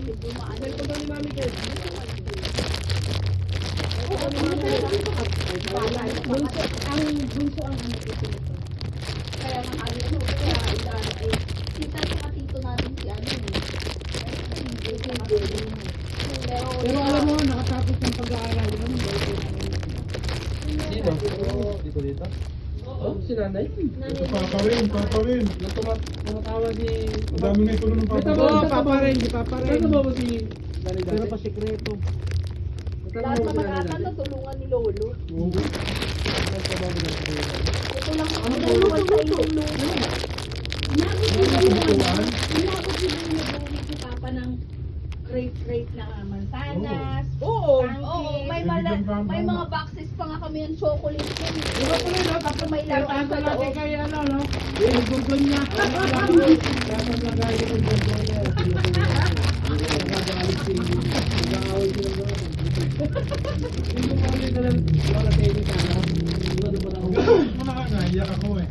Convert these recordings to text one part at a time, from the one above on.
May pagkaw ni Mami Girl. Bunso ang ano ito. Kaya nakali ano, kaya ilan ay kita sa katito natin si ano eh. Pero alam mo, nakatapos ng pag-aaral yun. Sino? Dito? Oh, si nanay. Papawin. Tumatawa si... Ang dami na ito ng Oo, papawin. papa rin. Ano ba si... Pero pa sikreto. Lahat naman ata natulungan ni Lolo. Ito lang ang naluluwal sa inyong Lolo. Inabot nila yung si Papa ng crate na mansanas. Oo, Pancake. may mga boxes pa nga kami ng chocolate yun. Di ba pala, no? Tapos may laruan tataas sa natin loob. kay ano, no? Yung gurgon niya. Tapos lagay yung gurgon niya. Nagagalit si... Nag-aaway sila doon. Hindi mo kami ka lang. Wala tayo ni Kara. Wala ba lang? Naiyak ako eh.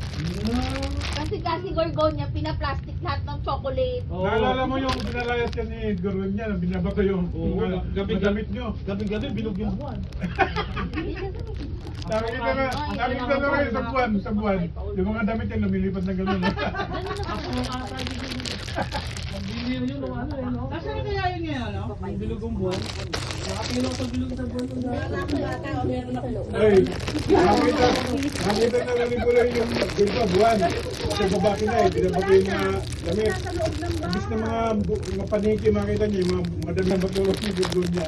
Kasi Gorgonya, pina-plastic lahat ng chocolate. Naalala mo yung pinalayas ka ni Goron niya, binabato yung mga damit nyo. Gabi-gabi, bilog yung buwan. Nakikita na kayo sa buwan. Yung mga damit yan, lumilipad na gano'n. Ako ang ata Magbilir yun, o ano eh, no? Nasaan kaya yun ngayon, no? Yung bilogong buwan. Nakapilong sa bilog sa buwan. Ay, nakita na lang ni Buloy yung gulpa buwan. Kasi babaki na eh, binabato yung mga damit. Ibig na mga paniki makita niya, yung mga dami ng batulog ni Goron niya.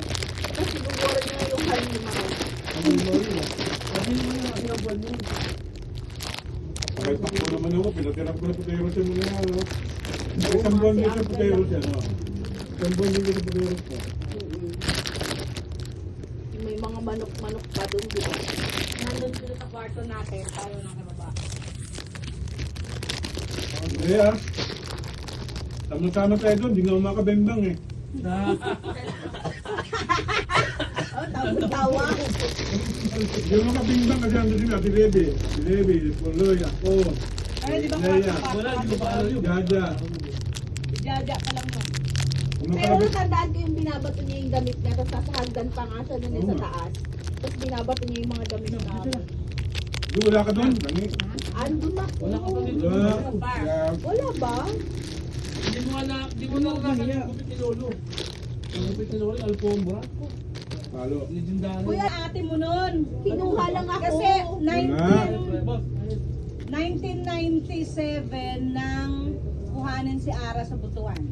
Kasi siguro niya yung halimaw. Kasi naman yung ilang buwan yun. Kahit takbo naman ako, pinatira ko na Puteros yan muna yan. Isang buwan din sa Puteros yan. Isang buwan din sa Puteros yan. May mga manok-manok pa doon, di ba? Nandun sila sa kwarto natin. Tayo na sa baba. Eh ah. Tama-tama tayo doon, di nga makabembang eh. Tawa. Yung makabimbang kasi ando sila, si Lebe, Puloy, ako, Ay, di ba Leia, Wala, di ko pa alam yun. Jaja. Jaja pa lang nun. Kung Pero makabit, natandaan ko yung binabato niya yung damit niya, tapos nasa hagdan pa nga siya nun sa Oo. taas. Tapos binabato niya yung mga damit namin. di wala ka doon, Dani. Andun ako. Wala ka pa dito. Wala. Kaya, Wala ba? Hindi mo na nakakagupit ni Lolo. Ang gupit ni Lolo, Alfombra. palo. Legendary. Kuya, ate mo nun. Kinuha lang ako. Kasi Boss, 1997 nang kuhanin si Ara sa Butuan.